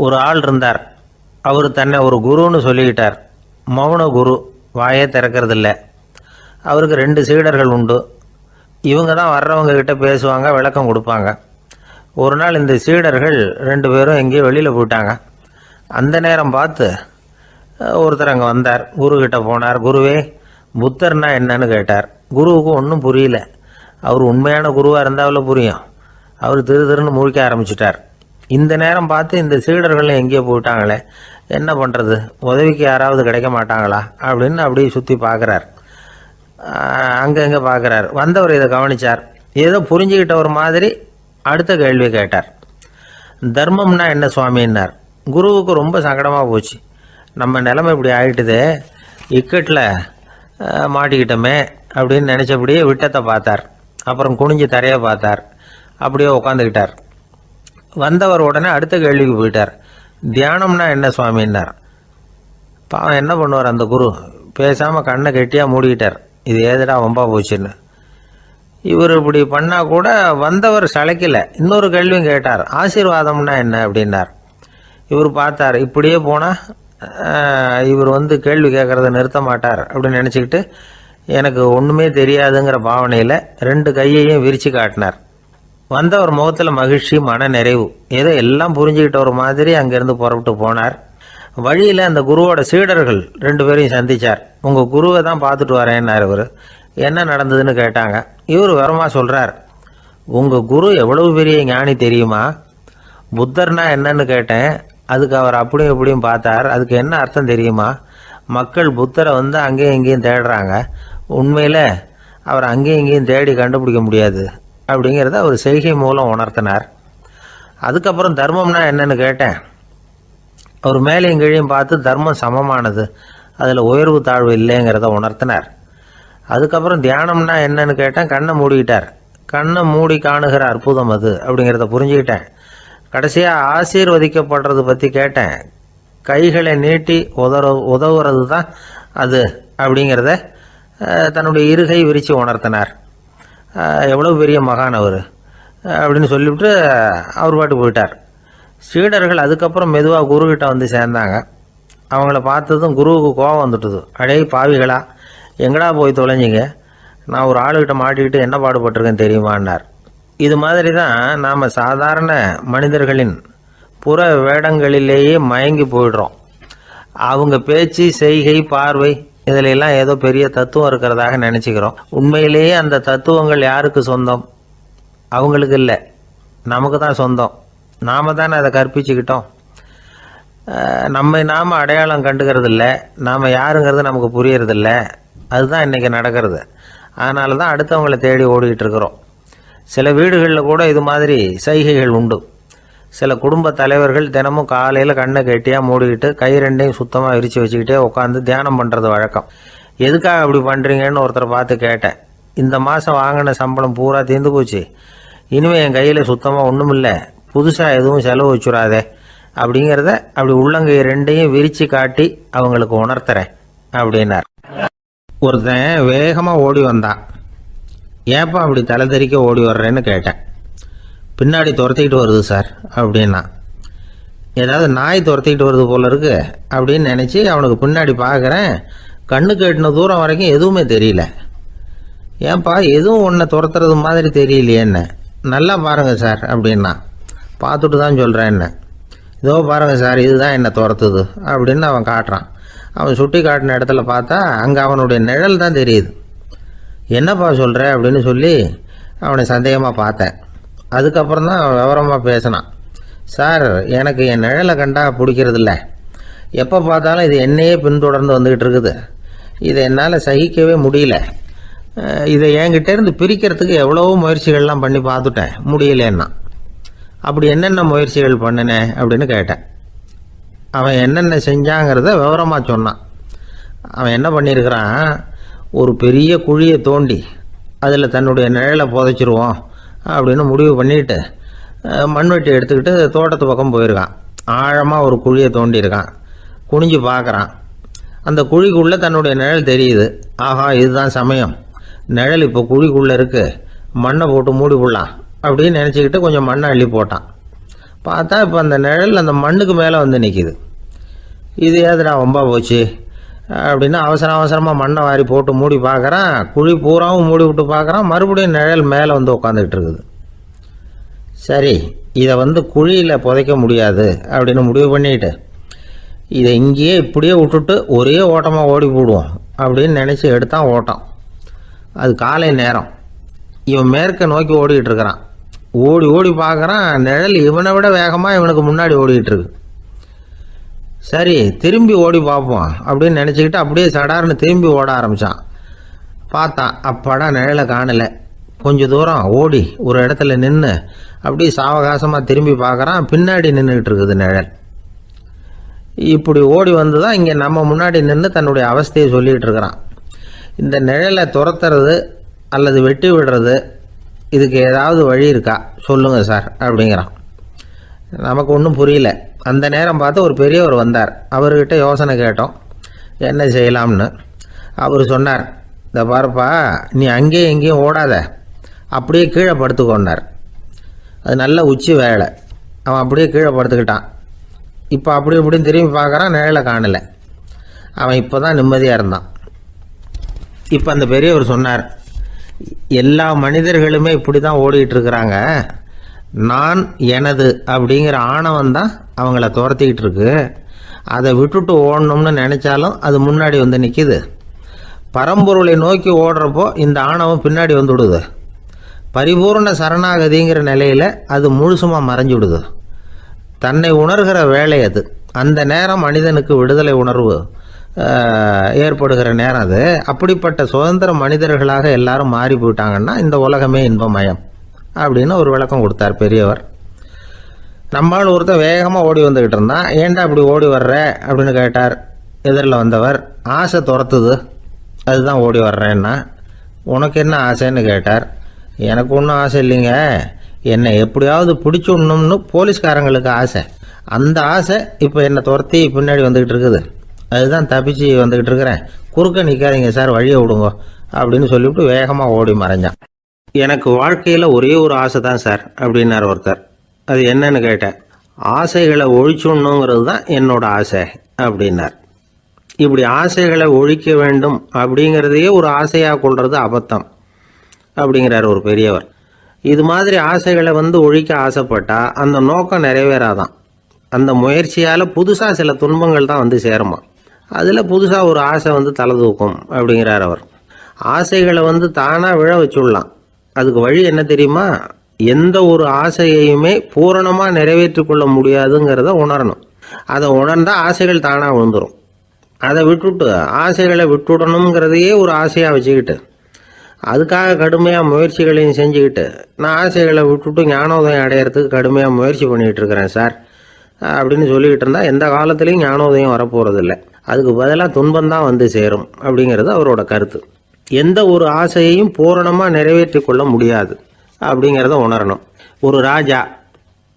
ஒரு ஆள் இருந்தார். அவர் தன்னை ஒரு குருன்னு சொல்லிக்கிட்டார். மௌன குரு, வாயே திறக்கிறதில்ல. அவருக்கு 2 சீடர்கள் உண்டு. இவங்க தான் வர்றவங்க கிட்ட பேசுவாங்க, விளக்கம் கொடுப்பாங்க. ஒரு நாள் இந்த சீடர்கள் 2 பேரும் எங்கேயோ வெளியில் போயிட்டாங்க. அந்த நேரம் பார்த்து ஒருத்தர் அங்கே வந்தார். குரு கிட்ட போனார். குருவே, புத்தர்னா என்னன்னு கேட்டார். குருவுக்கு ஒன்றும் புரியல. அவர் உண்மையான குருவாக இருந்தாவில் புரியும். அவர் திருன்னு முழிக்க ஆரம்பிச்சிட்டார். இந்த நேரம் பார்த்து இந்த சீடர்கள் எங்கேயோ போயிட்டாங்களே, என்ன பண்ணுறது, உதவிக்கு யாராவது கிடைக்க மாட்டாங்களா அப்படின்னு அப்படியே சுற்றி பார்க்குறார். அங்கங்கே பார்க்குறார். வந்தவர் இதை கவனித்தார். ஏதோ புரிஞ்சுக்கிட்ட ஒரு மாதிரி அடுத்த கேள்வி கேட்டார். தர்மம்னா என்ன சுவாமின்னார். குருவுக்கு ரொம்ப சங்கடமாக போச்சு. நம்ம நிலைமை இப்படி ஆகிட்டுதே, இக்கட்டில் மாட்டிக்கிட்டோமே அப்படின்னு நினச்சபடியே விட்டத்தை பார்த்தார். அப்புறம் குனிஞ்சு தரையை பார்த்தார். அப்படியே உட்காந்துக்கிட்டார். வந்தவர் உடனே அடுத்த கேள்விக்கு போயிட்டார். தியானம்னா என்ன சுவாமின்னார். பாவம் என்ன பண்ணுவார் அந்த குரு, பேசாமல் கண்ணை கெட்டியாக மூடிக்கிட்டார். இது ஏதடா வம்பா போச்சுன்னு. இவர் இப்படி பண்ணால் கூட வந்தவர் சளைக்கலை. இன்னொரு கேள்வியும் கேட்டார். ஆசீர்வாதம்னா என்ன அப்படின்னார். இவர் பார்த்தார். இப்படியே போனால் இவர் கேள்வி கேட்குறத நிறுத்த மாட்டார் அப்படின்னு நினச்சிக்கிட்டு எனக்கு ஒன்றுமே தெரியாதுங்கிற பாவனையில் 2 கையையும் விரித்து காட்டினார். வந்தவர் முகத்தில் மகிழ்ச்சி, மன நிறைவு, ஏதோ எல்லாம் புரிஞ்சுக்கிட்ட ஒரு மாதிரி அங்கேருந்து புறப்பட்டு போனார். வழியில் அந்த குருவோட சீடர்கள் 2 பேரையும் சந்தித்தார். உங்கள் குருவை தான் பார்த்துட்டு வரேன்னார். இவர் என்ன நடந்ததுன்னு கேட்டாங்க. இவர் வரமாக சொல்கிறார். உங்கள் குரு எவ்வளவு பெரிய ஞானி தெரியுமா? புத்தர்னா என்னன்னு கேட்டேன். அதுக்கு அவர் அப்படியும் இப்படியும் பார்த்தார். அதுக்கு என்ன அர்த்தம் தெரியுமா? மக்கள் புத்தரை அங்கேயும் இங்கேயும் தேடுறாங்க. உண்மையில் அவர் அங்கேயும் இங்கேயும் தேடி கண்டுபிடிக்க முடியாது அப்படிங்கிறத அவர் செய்கை மூலம் உணர்த்தினார். அதுக்கப்புறம் தர்மம்னா என்னன்னு கேட்டேன். அவர் மேலேயும் கீழையும் பார்த்து தர்மம் சமமானது, அதில் உயர்வு தாழ்வு இல்லைங்கிறத உணர்த்தினார். அதுக்கப்புறம் தியானம்னா என்னன்னு கேட்டேன். கண்ணை மூடிக்கிட்டார். கண்ணை மூடி காணுகிற அற்புதம் அது அப்படிங்கிறத புரிஞ்சுக்கிட்டேன். கடைசியாக ஆசீர்வதிக்கப்படுறது பற்றி கேட்டேன். கைகளை நீட்டி உதவுறது தான் அது அப்படிங்கிறத தன்னுடைய இருகை விரித்து உணர்த்தினார். எவ்வளோ பெரிய மகான் அவர் அப்படின்னு சொல்லிவிட்டு அவர் பாட்டு போயிட்டார். சீடர்கள் அதுக்கப்புறம் மெதுவாக குருக்கிட்ட சேர்ந்தாங்க. அவங்கள பார்த்ததும் குருவுக்கு கோபம் வந்துட்டுது. அடே பாவிகளா, எங்கடா போய் தொலைஞ்சிங்க? நான் ஒரு ஆளுகிட்ட மாட்டிக்கிட்டு என்ன பாடுபட்டிருக்கேன் தெரியுமான்னார். இது மாதிரி தான் நாம் சாதாரண மனிதர்களின் புற வேடங்களிலேயே மயங்கி போயிடுறோம். அவங்க பேச்சு, செய்கை, பார்வை இதிலெல்லாம் ஏதோ பெரிய தத்துவம் இருக்கிறதாக நினச்சிக்கிறோம். உண்மையிலேயே அந்த தத்துவங்கள் யாருக்கு சொந்தம்? அவங்களுக்கு இல்லை, நமக்கு தான் சொந்தம். நாம் தானே அதை கற்பிச்சுக்கிட்டோம். நாம் அடையாளம் கண்டுக்கிறதில்ல. நாம் யாருங்கிறது நமக்கு புரியறதில்ல. அதுதான் இன்றைக்கி நடக்கிறது. அதனால தான் அடுத்தவங்களை தேடி ஓடிக்கிட்டு இருக்கிறோம். சில வீடுகளில் கூட இது மாதிரி சைகைகள் உண்டு. சில குடும்ப தலைவர்கள் தினமும் காலையில் கண்ணை கெட்டியாக மூடிக்கிட்டு கை 2ஐயும் சுத்தமாக விரித்து வச்சுக்கிட்டே உட்காந்து தியானம் பண்ணுறது வழக்கம். எதுக்காக அப்படி பண்ணுறீங்கன்னு ஒருத்தரை பார்த்து கேட்டேன். இந்த மாதம் வாங்கின சம்பளம் பூரா தீர்ந்து போச்சு. இனிமேல் என் கையில் சுத்தமாக ஒன்றும் இல்லை. புதுசாக எதுவும் செலவு வச்சுடாதே அப்படிங்கிறத அப்படி உள்ளங்கை 2ஐயும் விரித்து காட்டி அவங்களுக்கு உணர்த்துறேன் அப்படின்னார். ஒருத்தன் வேகமாக ஓடி வந்தான். ஏப்பா அப்படி தலை தெறிக்க ஓடி வர்றேன்னு கேட்டேன். பின்னாடி துரத்திக்கிட்டு வருது சார் அப்படின்னா. ஏதாவது நாய் துரத்திக்கிட்டு வருது போல இருக்கு அப்படின்னு நினச்சி அவனுக்கு பின்னாடி பார்க்குறேன். கண்ணு கேட்டின தூரம் வரைக்கும் எதுவுமே தெரியல. ஏன்பா எதுவும் ஒன்றை துரத்துறது மாதிரி தெரியலையே என்ன? நல்லா பாருங்கள் சார் அப்படின்னா. பார்த்துட்டு தான் சொல்கிறேன் என்ன. இதோ பாருங்கள் சார், இதுதான் என்னை துரத்துது அப்படின்னு அவன் காட்டுறான். அவன் சுட்டி காட்டின இடத்துல பார்த்தா அங்கே அவனுடைய நிழல் தான் தெரியுது. என்னப்பா சொல்கிற அப்படின்னு சொல்லி அவனை சந்தேகமாக பார்த்தேன். அதுக்கப்புறம் தான் விவரமாக பேசினான். சார், எனக்கு என் நிழலை கண்டா பிடிக்கிறதில்ல. எப்போ பார்த்தாலும் இது என்னையே பின்தொடர்ந்து வந்துக்கிட்டு இருக்குது. இதை என்னால் சகிக்கவே முடியல. இதை என்கிட்டேருந்து பிரிக்கிறதுக்கு எவ்வளவோ முயற்சிகள்லாம் பண்ணி பார்த்துட்டேன், முடியலன்னா. அப்படி என்னென்ன முயற்சிகள் பண்ணினேன் அப்படின்னு கேட்டேன். அவன் என்னென்ன செஞ்சாங்கிறத விவரமாக சொன்னான். அவன் என்ன பண்ணியிருக்கிறான், ஒரு பெரிய குழியை தோண்டி அதில் தன்னுடைய நிழலை புதைச்சிருவோம் அப்படின்னு முடிவு பண்ணிட்டு மண்வெட்டி எடுத்துக்கிட்டு தோட்டத்து பக்கம் போயிருக்கான். ஆழமாக ஒரு குழியை தோண்டியிருக்கான். குனிஞ்சு பார்க்குறான். அந்த குழிக்குள்ளே தன்னுடைய நிழல் தெரியுது. ஆஹா, இதுதான் சமயம், நிழல் இப்போ குழிக்குள்ளே இருக்குது, மண்ணை போட்டு மூடி விடலாம் அப்படின்னு நினச்சிக்கிட்டு கொஞ்சம் மண்ணை அள்ளி போட்டான். பார்த்தா இப்போ அந்த நிழல் அந்த மண்ணுக்கு மேலே வந்து நிற்கிது. இது ஏதுடா வம்பா போச்சு அப்படின்னு அவசரமாக மண்ணை வாரி போட்டு மூடி பார்க்குறான். குழி பூராவும் மூடி விட்டு பார்க்குறான். மறுபடியும் நிழல் மேலே வந்து உட்காந்துக்கிட்டு இருக்குது. சரி, இதை குழியில் புதைக்க முடியாது அப்படின்னு முடிவு பண்ணிட்டு இதை இங்கேயே இப்படியே விட்டுட்டு ஒரே ஓட்டமாக ஓடி போடுவோம் அப்படின்னு நினச்சி எடுத்தான் ஓட்டம். அது காலை நேரம். இவன் மேற்க நோக்கி ஓடிக்கிட்டு இருக்கிறான். ஓடி ஓடி பார்க்குறான், நிழல் இவனை விட வேகமாக இவனுக்கு முன்னாடி ஓடிக்கிட்டு இருக்கு. சரி, திரும்பி ஓடி பார்ப்போம் அப்படின்னு நினச்சிக்கிட்டு அப்படியே சடார்னு திரும்பி ஓட ஆரம்பித்தான். பார்த்தான், அப்பாடா நிழலை காணலை. கொஞ்சம் தூரம் ஓடி ஒரு இடத்துல நின்று அப்படியே சாவகாசமாக திரும்பி பார்க்குறான். பின்னாடி நின்றுக்கிட்டு இருக்குது நிழல். இப்படி ஓடி வந்து தான் இங்கே நம்ம முன்னாடி நின்று தன்னுடைய அவஸ்தையை சொல்லிகிட்டு இருக்கிறான். இந்த நிழலை துரத்துறது அல்லது வெட்டி விடுறது, இதுக்கு ஏதாவது வழி இருக்கா சொல்லுங்கள் சார் அப்படிங்கிறான். நமக்கு ஒன்றும் புரியல. அந்த நேரம் பார்த்து ஒரு பெரியவர் வந்தார். அவர்கிட்ட யோசனை கேட்டோம், என்ன செய்யலாம்னு. அவர் சொன்னார், இந்த பாருப்பா, நீ அங்கேயும் எங்கேயும் ஓடாத, அப்படியே கீழே படுத்துக்கொண்டார். அது நல்ல உச்சி வேலை. அவன் அப்படியே கீழே படுத்துக்கிட்டான். இப்போ அப்படி இப்படின்னு திரும்பி பார்க்குறான், நிழலை காணலை. அவன் இப்போ தான் நிம்மதியாக இருந்தான். இப்போ அந்த பெரியவர் சொன்னார், எல்லா மனிதர்களுமே இப்படி தான் ஓடிக்கிட்டு இருக்கிறாங்க. நான் எனது அப்படிங்கிற ஆணவம் தான் அவங்கள துரத்திக்கிட்டு இருக்கு. அதை விட்டுட்டு ஓடணும்னு நினச்சாலும் அது முன்னாடி வந்து நிற்கிது. பரம்பொருளை நோக்கி ஓடுறப்போ இந்த ஆணவம் பின்னாடி வந்து விடுது. பரிபூர்ண சரணாகதிங்கிற நிலையில் அது முழுசுமாக மறைஞ்சு விடுது. தன்னை உணர்கிற வேலை அது. அந்த நேரம் மனிதனுக்கு விடுதலை உணர்வு ஏற்படுகிற நேரம் அது. அப்படிப்பட்ட சுதந்திர மனிதர்களாக எல்லாரும் மாறி போயிட்டாங்கன்னா இந்த உலகமே இன்பமயம் அப்படின்னு ஒரு விளக்கம் கொடுத்தார் பெரியவர். நம்மால் ஒருத்தர் வேகமாக ஓடி வந்துக்கிட்டு இருந்தான். ஏன்டா அப்படி ஓடி வர்ற அப்படின்னு கேட்டார் எதிரில் வந்தவர். ஆசை துரத்துது, அதுதான் ஓடி வர்றேன்னா. உனக்கு என்ன ஆசைன்னு கேட்டார். எனக்கு ஒன்றும் ஆசை இல்லைங்க, என்னை எப்படியாவது பிடிச்சுடணும்னு போலீஸ்காரங்களுக்கு ஆசை. அந்த ஆசை இப்போ என்னை துரத்தி பின்னாடி வந்துக்கிட்டு இருக்குது. அதுதான் தப்பிச்சு வந்துக்கிட்டு இருக்கிறேன். குறுக்க நிற்காதீங்க சார், வழியை விடுங்க அப்படின்னு சொல்லிவிட்டு வேகமாக ஓடி மறைஞ்சான். எனக்கு வாழ்க்கையில் ஒரே ஒரு ஆசை தான் சார் அப்படின்னார் ஒருத்தர். அது என்னன்னு கேட்டேன். ஆசைகளை ஒழிச்சுடணுங்கிறது தான் என்னோட ஆசை அப்படின்னார். இப்படி ஆசைகளை ஒழிக்க வேண்டும் அப்படிங்கிறதையே ஒரு ஆசையாக கொள்வது அபத்தம் அப்படிங்கிறார் ஒரு பெரியவர். இது மாதிரி ஆசைகளை ஒழிக்க ஆசைப்பட்டா அந்த நோக்கம் நிறைவேறாதான். அந்த முயற்சியால் புதுசாக சில துன்பங்கள் தான் சேருமா. அதில் புதுசாக ஒரு ஆசை தலை தூக்கும் அப்படிங்கிறார் அவர். ஆசைகளை தானாக விழ வச்சுடலாம். அதுக்கு வழி என்ன தெரியுமா? எந்த ஒரு ஆசையையுமே பூரணமாக நிறைவேற்றி கொள்ள முடியாதுங்கிறத உணரணும். அதை உணர்ந்தால் ஆசைகள் தானாக விழுந்துடும். அதை விட்டுட்டு ஆசைகளை விட்டுடணுங்கிறதையே ஒரு ஆசையாக வச்சுக்கிட்டு அதுக்காக கடுமையாக முயற்சிகளையும் செஞ்சுக்கிட்டு நான் ஆசைகளை விட்டுட்டு ஞானோதயம் அடையிறதுக்கு கடுமையாக முயற்சி பண்ணிகிட்டு இருக்கிறேன் சார் அப்படின்னு சொல்லிக்கிட்டு இருந்தால் எந்த காலத்துலேயும் ஞானோதயம் வரப்போகிறதில்ல. அதுக்கு பதிலாக துன்பந்தான் சேரும் அப்படிங்கிறது அவரோட கருத்து. எந்த ஒரு ஆசையையும் பூரணமாக நிறைவேற்றி கொள்ள முடியாது அப்படிங்கிறத உணரணும். ஒரு ராஜா,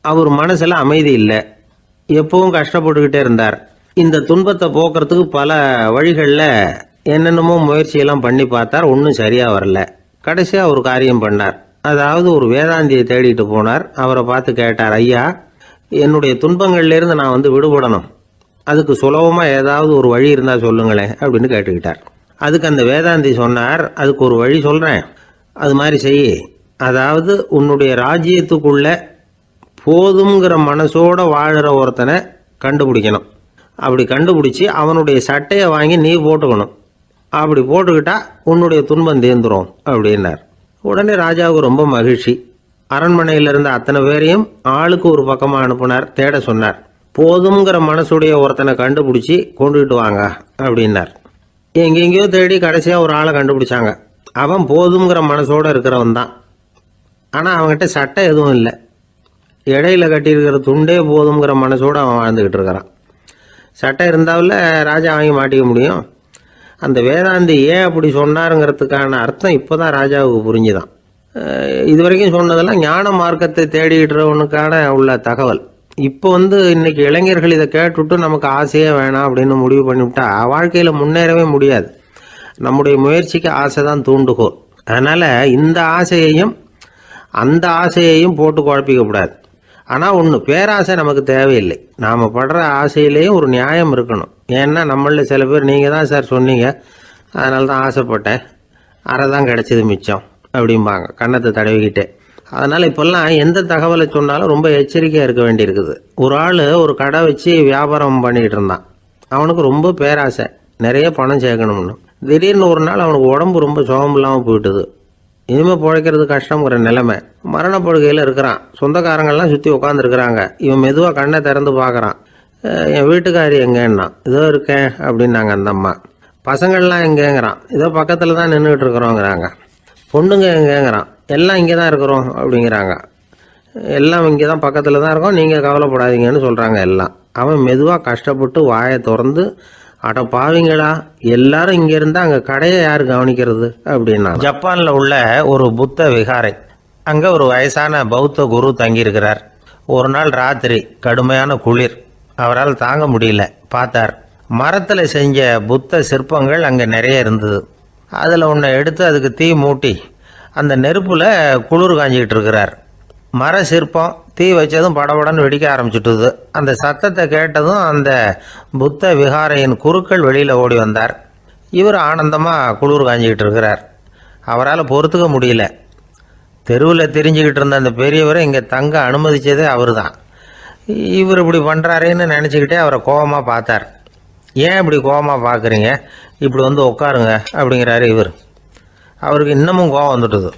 அவர் மனசில் அமைதி இல்லை, எப்பவும் கஷ்டப்பட்டுக்கிட்டே இருந்தார். இந்த துன்பத்தை போக்குறதுக்கு பல வழிகளில் என்னென்னமோ முயற்சியெல்லாம் பண்ணி பார்த்தார். ஒன்றும் சரியாக வரல. கடைசியாக ஒரு காரியம் பண்ணார். அதாவது ஒரு வேதாந்தியை தேடிட்டு போனார். அவரை பார்த்து கேட்டார், ஐயா, என்னுடைய துன்பங்கள்லேருந்து நான் விடுபடணும், அதுக்கு சுலபமாக ஏதாவது ஒரு வழி இருந்தால் சொல்லுங்களேன் அப்படின்னு கேட்டுக்கிட்டார். அதுக்கு அந்த வேதாந்தி சொன்னார், அதுக்கு ஒரு வழி சொல்கிறேன், அது மாதிரி செய். அதாவது உன்னுடைய ராஜ்யத்துக்குள்ள போதுங்கிற மனசோட வாழ்கிற ஒருத்தனை கண்டுபிடிக்கணும். அப்படி கண்டுபிடிச்சி அவனுடைய சட்டையை வாங்கி நீ போட்டுக்கணும். அப்படி போட்டுக்கிட்டா உன்னுடைய துன்பம் தீர்ந்துடும் அப்படின்னார். உடனே ராஜாவுக்கு ரொம்ப மகிழ்ச்சி. அரண்மனையில் இருந்த அத்தனை பேரையும் ஆளுக்கு ஒரு பக்கமாக அனுப்புனார். தேட சொன்னார். போதுங்கிற மனசுடைய ஒருத்தனை கண்டுபிடிச்சி கொண்டுகிட்டு வாங்க அப்படின்னார். எங்கெங்கேயோ தேடி கடைசியாக ஒரு ஆளை கண்டுபிடிச்சாங்க. அவன் போதுங்கிற மனசோடு இருக்கிறவன் தான். ஆனால் அவன்கிட்ட சட்டை எதுவும் இல்லை. இடையில கட்டியிருக்கிற துண்டே போதுங்கிற மனசோடு அவன் வாழ்ந்துக்கிட்டு இருக்கிறான். சட்டை இருந்தாவில் ராஜா வாங்கி மாட்டிக்க முடியும். அந்த வேதாந்தி ஏன் அப்படி சொன்னாருங்கிறதுக்கான அர்த்தம் இப்போ தான் ராஜாவுக்கு புரிஞ்சுதான். இது வரைக்கும் சொன்னதெல்லாம் ஞான மார்க்கத்தை தேடிடுறவனுக்கான உள்ள தகவல். இப்போ இன்னைக்கு இளைஞர்கள் இதை கேட்டுவிட்டு நமக்கு ஆசையே வேணாம் அப்படின்னு முடிவு பண்ணிவிட்டா வாழ்க்கையில் முன்னேறவே முடியாது. நம்முடைய முயற்சிக்கு ஆசை தான் தூண்டுகோல். அதனால் இந்த ஆசையையும் அந்த ஆசையையும் போட்டு குழப்பிக்கக்கூடாது. ஆனால் ஒன்று, பேராசை நமக்கு தேவையில்லை. நாம் படுற ஆசையிலேயும் ஒரு நியாயம் இருக்கணும். ஏன்னா நம்மள சில பேர், நீங்கள் தான் சார் சொன்னீங்க, அதனால தான் ஆசைப்பட்டேன், அரை தான் கிடச்சிது மிச்சம் அப்படிம்பாங்க கன்னத்தை தடவிக்கிட்டே. அதனால் இப்போல்லாம் எந்த தகவலை சொன்னாலும் ரொம்ப எச்சரிக்கையாக இருக்க வேண்டியிருக்குது. ஒரு ஆள் ஒரு கடை வச்சு வியாபாரம் பண்ணிகிட்டு இருந்தான். அவனுக்கு ரொம்ப பேராசை, நிறைய பணம் சேர்க்கணும்னு. திடீர்னு ஒரு நாள் அவனுக்கு உடம்பு ரொம்ப சுகம் இல்லாமல் போயிட்டுது. இனிமேல் பிழைக்கிறது கஷ்டங்கிற நிலைமை. மரணப்படுகையில் இருக்கிறான். சொந்தக்காரங்கள்லாம் சுற்றி உட்காந்துருக்குறாங்க. இவன் மெதுவாக கண்ணை திறந்து பார்க்குறான். என் வீட்டுக்காரி எங்கேன்னா, இதோ இருக்கேன் அப்படின்னாங்க அந்த அம்மா. பசங்கள்லாம் எங்கேங்கிறான். இதோ பக்கத்தில் தான் நின்றுக்கிட்டு இருக்கிறோங்கிறாங்க. பொண்ணுங்க எங்கேங்கிறான். எல்லாம் இங்கே தான் இருக்கிறோம் அப்படிங்கிறாங்க. எல்லாம் இங்கே தான் பக்கத்தில் தான் இருக்கோம், நீங்கள் கவலைப்படாதீங்கன்னு சொல்கிறாங்க எல்லாம். அவன் மெதுவாக கஷ்டப்பட்டு வாயை திறந்து, அட பாவிங்களா, எல்லாரும் இங்கே இருந்தால் அங்கே கடையை யார் கவனிக்கிறது அப்படின்னா. ஜப்பானில் உள்ள ஒரு புத்த விகாரை, அங்கே ஒரு வயசான பௌத்த குரு தங்கியிருக்கிறார். ஒரு நாள் ராத்திரி கடுமையான குளிர், அவரால் தாங்க முடியல. பார்த்தார், மரத்தில் செஞ்ச புத்த சிற்பங்கள் அங்கே நிறைய இருந்தது. அதில் ஒன்றை எடுத்து அதுக்கு தீ மூட்டி அந்த நெருப்பில் குளிர் காஞ்சிக்கிட்டு இருக்கிறார். மர சிற்பம் தீ வச்சதும் படபடன்னு வெடிக்க ஆரம்பிச்சுட்டுது. அந்த சத்தத்தை கேட்டதும் அந்த புத்த விகாரையின் குருக்கள் வெளியில் ஓடி வந்தார். இவர் ஆனந்தமாக குளிர் காஞ்சிக்கிட்டு இருக்கிறார். அவரால் பொறுத்துக்க முடியல. தெருவில் தெரிஞ்சுக்கிட்டு இருந்த அந்த பெரியவரை இங்கே தங்க அனுமதித்ததே அவர் தான். இவர் இப்படி பண்ணுறாருன்னு நினச்சிக்கிட்டே அவரை கோபமாக பார்த்தார். ஏன் இப்படி கோபமாக பார்க்குறீங்க, இப்படி வந்து உட்காருங்க அப்படிங்கிறாரு இவர். அவருக்கு இன்னமும் கோபம் வந்துட்டுது.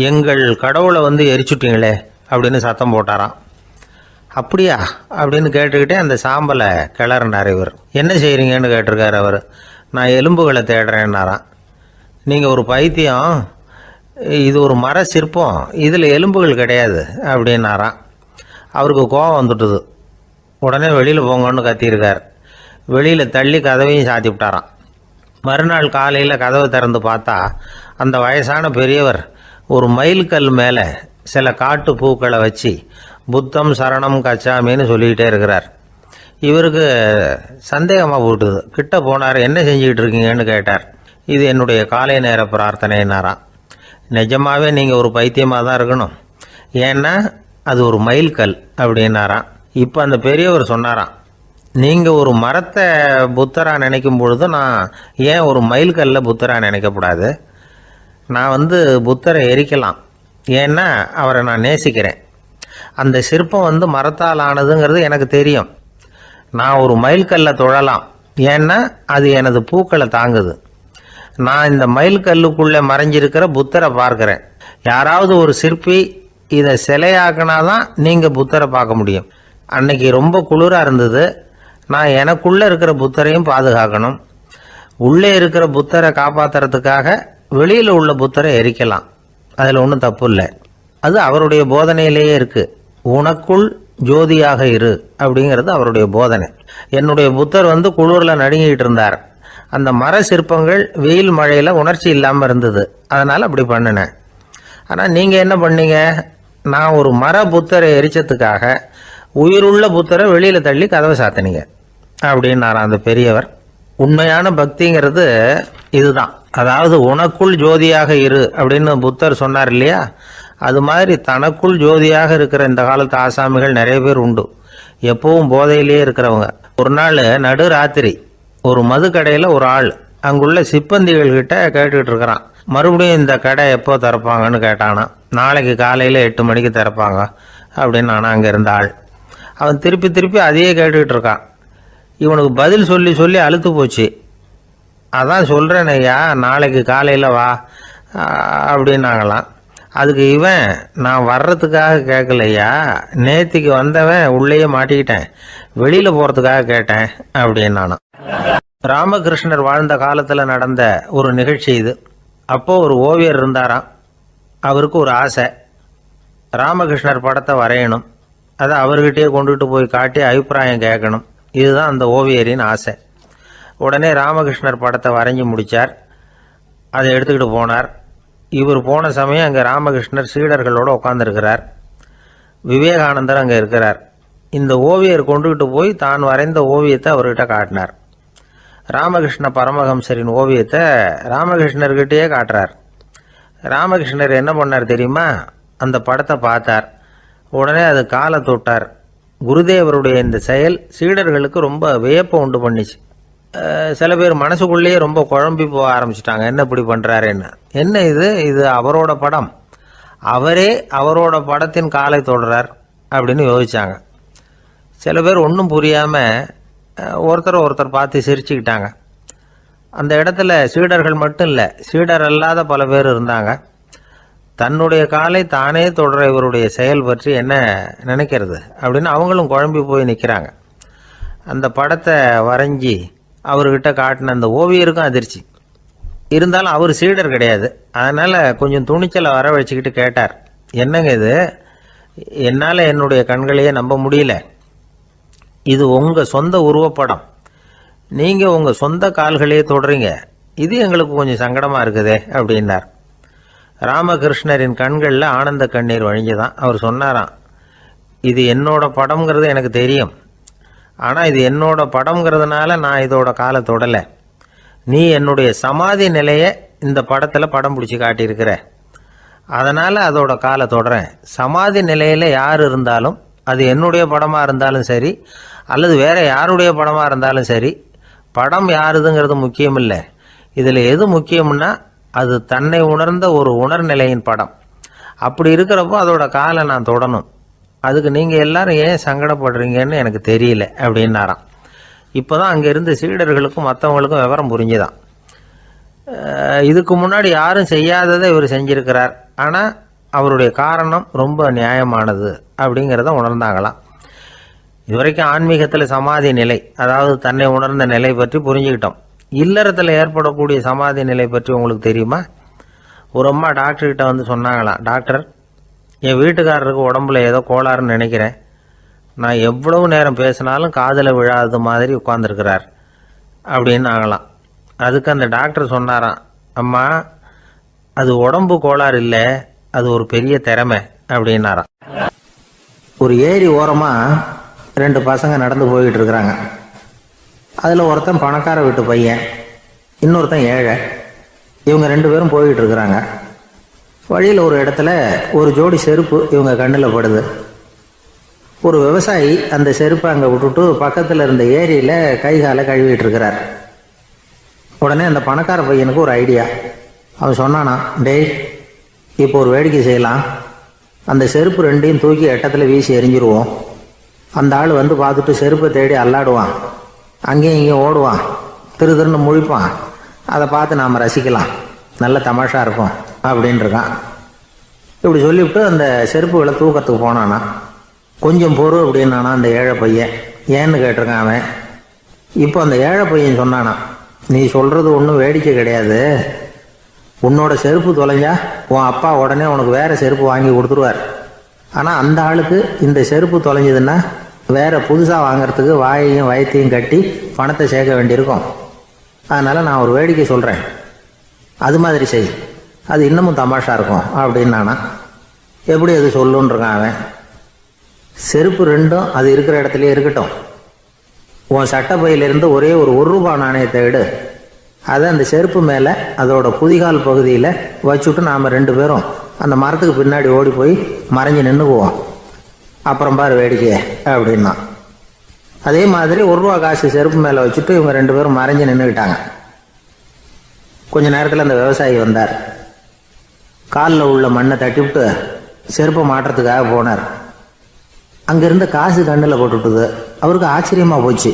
எங்கள் கடவுளை வந்து எரிச்சுட்டீங்களே அப்படின்னு சத்தம் போட்டாராம். அப்படியா அப்படின்னு கேட்டுக்கிட்டே அந்த சாம்பலை கிளறினார் இவர். என்ன செய்கிறீங்கன்னு கேட்டிருக்காரு அவர். நான் எலும்புகளை தேடுறேன்னாராம். நீங்கள் ஒரு பைத்தியம், இது ஒரு மர சிற்பம், இதில் எலும்புகள் கிடையாது அப்படின்னாராம். அவருக்கு கோபம் வந்துட்டுது. உடனே வெளியில் போங்கன்னு கத்தியிருக்கார். வெளியில் தள்ளி கதவையும் சாத்தி விட்டாராம். மறுநாள் காலையில் கதவை திறந்து பார்த்தா அந்த வயசான பெரியவர் ஒரு மைல்கல் மேலே சில காட்டு பூக்களை வச்சு புத்தம் சரணம் கச்சாமின்னு சொல்லிக்கிட்டே இருக்கிறார். இவருக்கு சந்தேகமாக போட்டுது. கிட்ட போனார். என்ன செஞ்சுக்கிட்டு இருக்கீங்கன்னு கேட்டார். இது என்னுடைய காலை நேர பிரார்த்தனைனாராம். நிஜமாகவே நீங்கள் ஒரு பைத்தியமாக தான் இருக்கணும், ஏன்னா அது ஒரு மைல்கல் அப்படின்னாராம். இப்போ அந்த பெரியவர் சொன்னாராம், நீங்கள் ஒரு மரத்தை புத்தராக நினைக்கும் பொழுது நான் ஏன் ஒரு மைல்கல்ல புத்தராக நினைக்கக்கூடாது? நான் வந்து புத்தரை எரிக்கலாம், ஏன்னா அவரை நான் நேசிக்கிறேன். அந்த சிற்பம் வந்து மரத்தால் ஆனதுங்கிறது எனக்கு தெரியும். நான் ஒரு மைல்கல்லை தொழலாம், ஏன்னா அது எனது பூக்களை தாங்குது. நான் இந்த மைல்கல்லுக்குள்ளே மறைஞ்சிருக்கிற புத்தரை பார்க்குறேன். யாராவது ஒரு சிற்பி இதை சிலையாக்கினாதான் நீங்கள் புத்தரை பார்க்க முடியும். அன்னைக்கு ரொம்ப குளிராக இருந்தது. நான் எனக்குள்ளே இருக்கிற புத்தரையும் பாதுகாக்கணும். உள்ளே இருக்கிற புத்தரை காப்பாற்றுறதுக்காக வெளியில் உள்ள புத்தரை எரிக்கலாம், அதில் ஒன்றும் தப்பு இல்லை. அது அவருடைய போதனையிலேயே இருக்குது. உனக்குள் ஜோதியாக இரு அப்படிங்கிறது அவருடைய போதனை. என்னுடைய புத்தர் வந்து குளிரில் நடுங்கிட்டு இருந்தார். அந்த மர சிற்பங்கள் வெயில் மழையில் உணர்ச்சி இல்லாமல் இருந்தது, அதனால் அப்படி பண்ணினேன். ஆனால் நீங்கள் என்ன பண்ணீங்க? நான் ஒரு மர புத்தரை எரிச்சதுக்காக உயிருள்ள புத்தரை வெளியில் தள்ளி கதவை சாத்தினீங்க அப்படின்னாராம் அந்த பெரியவர். உண்மையான பக்திங்கிறது இதுதான். அதாவது உனக்குள் ஜோதியாக இரு அப்படின்னு புத்தர் சொன்னார் இல்லையா, அது மாதிரி தனக்குள் ஜோதியாக இருக்கிற இந்த காலத்து ஆசாமிகள் நிறைய பேர் உண்டு. எப்பவும் போதையிலேயே இருக்கிறவங்க. ஒரு நாள் நடு ராத்திரி ஒரு மது கடையில் ஒரு ஆள் அங்குள்ள சிப்பந்திகள் கிட்ட கேட்டுக்கிட்டு இருக்கிறான். மறுபடியும் இந்த கடை எப்போ திறப்பாங்கன்னு கேட்டானா. நாளைக்கு காலையில் 8 மணிக்கு திறப்பாங்க அப்படின்னு நானும் அங்கே இருந்த ஆள். அவன் திருப்பி திருப்பி அதையே கேட்டுக்கிட்டு இருக்கான். இவனுக்கு பதில் சொல்லி சொல்லி அழுத்து போச்சு. அதான் சொல்கிறேன் ஐயா, நாளைக்கு காலையில் வா அப்படின்னாங்களாம். அதுக்கு இவன், நான் வர்றதுக்காக கேட்கலையா, நேத்திக்கு வந்தவன் உள்ளேயே மாட்டிக்கிட்டேன், வெளியில் போகிறதுக்காக கேட்டேன் அப்படின்னு நானும். ராமகிருஷ்ணர் வாழ்ந்த காலத்தில் நடந்த ஒரு நிகழ்ச்சி இது. அப்போது ஒரு ஓவியர் இருந்தாராம். அவருக்கு ஒரு ஆசை, ராமகிருஷ்ணர் படத்தை வரையணும். அதை அவர்கிட்டயே கொண்டுகிட்டு போய் காட்டி அபிப்பிராயம் கேட்கணும். இதுதான் அந்த ஓவியரின் ஆசை. உடனே ராமகிருஷ்ணர் படத்தை வரைஞ்சி முடித்தார். அதை எடுத்துக்கிட்டு போனார். இவர் போன சமயம் அங்கே ராமகிருஷ்ணர் சீடர்களோடு உட்காந்துருக்கிறார். விவேகானந்தர் அங்கே இருக்கிறார். இந்த ஓவியர் கொண்டுகிட்டு போய் தான் வரைந்த ஓவியத்தை அவர்கிட்ட காட்டினார். ராமகிருஷ்ண பரமஹம்சரின் ஓவியத்தை ராமகிருஷ்ணர்கிட்டயே காட்டுறார். ராமகிருஷ்ணர் என்ன பண்ணார் தெரியுமா? அந்த படத்தை பார்த்தார். உடனே அது காலை தொட்டார். குருதேவருடைய இந்த செயல் சீடர்களுக்கு ரொம்ப வியப்பை உண்டு பண்ணிச்சு. சில பேர் மனசுக்குள்ளேயே ரொம்ப குழம்பி போக ஆரம்பிச்சிட்டாங்க, என்ன இப்படி பண்ணுறாருன்னு. என்ன இது அவரோட படம், அவரே அவரோட படத்தின் காலை தொடுறார் அப்படின்னு யோசித்தாங்க. சில பேர் ஒன்றும் புரியாமல் ஒருத்தர் பார்த்து சிரிச்சுக்கிட்டாங்க. அந்த இடத்துல சீடர்கள் மட்டும் இல்லை, சீடர் அல்லாத பல பேர் இருந்தாங்க. தன்னுடைய காலை தானே தொடர இவருடைய செயல் பற்றி என்ன நினைக்கிறது அப்படின்னு அவங்களும் குழம்பி போய் நிற்கிறாங்க. அந்த படத்தை வரைஞ்சி அவர்கிட்ட காட்டின அந்த ஓவியருக்கும் அதிர்ச்சி. இருந்தாலும் அவர் சீடர் கிடையாது, அதனால் கொஞ்சம் துணிச்சலை வர வச்சுக்கிட்டு கேட்டார், என்னங்க இது, என்னால் என்னுடைய கண்களையே நம்ப முடியல, இது உங்கள் சொந்த உருவப்படம், நீங்கள் உங்கள் சொந்த கால்களையே தொடுறீங்க, இது எங்களுக்கு கொஞ்சம் சங்கடமாக இருக்குதே அப்படின்னார். ராமகிருஷ்ணரின் கண்களில் ஆனந்த கண்ணீர் வழிஞ்சுதான். அவர் சொன்னாராம், இது என்னோட படம்ங்கிறது எனக்கு தெரியும், ஆனால் இது என்னோட படம்ங்கிறதுனால நான் இதோட காலை தொடலை. நீ என்னுடைய சமாதி நிலையை இந்த படத்தில் படம் பிடிச்சி காட்டியிருக்கிற, அதனால் அதோட காலை தொடறேன். சமாதி நிலையில் யார் இருந்தாலும், அது என்னுடைய படமாக இருந்தாலும் சரி அல்லது வேறு யாருடைய படமாக இருந்தாலும் சரி, படம் யாருதுங்கிறது முக்கியம் இல்லை. இதில் எது முக்கியம்னா அது தன்னை உணர்ந்த ஒரு உணர்நிலையின் படம். அப்படி இருக்கிறப்போ அதோட காலை நான் தொடணும். அதுக்கு நீங்கள் எல்லாரும் ஏன் சங்கடப்படுறீங்கன்னு எனக்கு தெரியல அப்படின்னாராம். இப்போ தான் அங்கே இருந்த சீடர்களுக்கும் மற்றவங்களுக்கும் விவரம் புரிஞ்சுதான். இதுக்கு முன்னாடி யாரும் செய்யாததை இவர் செஞ்சிருக்கிறார், ஆனால் அவருடைய காரணம் ரொம்ப நியாயமானது அப்படிங்கிறத உணர்ந்தாங்களாம். இதுவரைக்கும் ஆன்மீகத்தில் சமாதி நிலை, அதாவது தன்னை உணர்ந்த நிலை பற்றி புரிஞ்சுக்கிட்டோம். இல்லறத்தில் ஏற்படக்கூடிய சமாதி நிலை பற்றி உங்களுக்கு தெரியுமா? ஒரு அம்மா டாக்டர்கிட்ட வந்து சொன்னாங்களாம், டாக்டர், என் வீட்டுக்காரருக்கு உடம்புல ஏதோ கோளாறுன்னு நினைக்கிறேன், நான் எவ்வளவு நேரம் பேசினாலும் காதில் விழாதது மாதிரி உட்கார்ந்துருக்கிறார் அப்படின்னு ஆகலாம். அதுக்கு அந்த டாக்டர் சொன்னாராம், அம்மா, அது உடம்பு கோளாறு இல்லை, அது ஒரு பெரிய திறமை அப்படின்னாராம். ஒரு ஏரி ஓரமாக 2 பசங்க நடந்து போய்கிட்டு இருக்கிறாங்க. அதில் ஒருத்தன் பணக்கார வீட்டு பையன், இன்னொருத்தன் ஏழை. இவங்க 2 பேரும் போய்கிட்டு இருக்கிறாங்க. வழியில் ஒரு இடத்துல ஒரு ஜோடி செருப்பு இவங்க கண்ணில் படுது. ஒரு விவசாயி அந்த செருப்பை அங்கே விட்டுட்டு பக்கத்தில் இருந்த ஏரியில் கை காலை கழுவிட்டு இருக்கிறார். உடனே அந்த பணக்கார பையனுக்கு ஒரு ஐடியா. அவன் சொன்னானா, டேய், இப்போ ஒரு வேடிக்கை செய்யலாம், அந்த செருப்பு 2ஐயும் தூக்கி எட்டத்தில் வீசி எரிஞ்சிருவோம். அந்த ஆள் வந்து பார்த்துட்டு செருப்பை தேடி அல்லாடுவான், அங்கேயும் இங்கேயும் ஓடுவான், திருன்னு முழிப்பான். அதை பார்த்து நாம் ரசிக்கலாம், நல்ல தமாஷா இருக்கும் அப்படின்னு இருக்கான். இப்படி சொல்லிவிட்டு அந்த செருப்புகளை தூக்கத்துக்கு போனானா. கொஞ்சம் பொறு அப்படின்னானா அந்த ஏழை பையன். ஏன்னு கேட்டிருக்கான் அவன். இப்போ அந்த ஏழை பையன் சொன்னானா, நீ சொல்கிறது ஒன்றும் வேடிக்கை கிடையாது, உன்னோட செருப்பு தொலைஞ்சா உன் அப்பா உடனே உனக்கு வேறு செருப்பு வாங்கி கொடுத்துருவார். ஆனால் அந்த ஆளுக்கு இந்த செருப்பு தொலைஞ்சதுன்னா வேறு புதுசாக வாங்கிறதுக்கு வாயையும் வயத்தையும் கட்டி பணத்தை சேர்க்க வேண்டியிருக்கும். அதனால் நான் ஒரு வேடிக்கை சொல்கிறேன், அது மாதிரி செய், அது இன்னமும் தமாஷா இருக்கும் அப்படின்னு நானா. எப்படி அது சொல்லுன்றான் அவன். செருப்பு 2ம் அது இருக்கிற இடத்துலையே இருக்கட்டும், உன் சட்டை பையிலிருந்து ஒரே ஒரு ரூபா நாணயத்தை எடு, அதை அந்த செருப்பு மேலே அதோட குதிகால் பகுதியில் வச்சுட்டு நாம் 2 பேரும் அந்த மரத்துக்கு பின்னாடி ஓடி போய் மறைஞ்சு நின்றுக்குவோம், அப்புறம் பாரு வேடிக்கையே அப்படின்னா. அதே மாதிரி ₹1 காசு செருப்பு மேலே வச்சுட்டு இவங்க 2 பேரும் மறைஞ்சு நின்றுக்கிட்டாங்க. கொஞ்ச நேரத்தில் அந்த விவசாயி வந்தார். காலில் உள்ள மண்ணை தட்டிவிட்டு செருப்பை மாட்டுறதுக்காக போனார். அங்கிருந்த காசு கண்ணில் போட்டுவிட்டுது. அவருக்கு ஆச்சரியமாக போச்சு.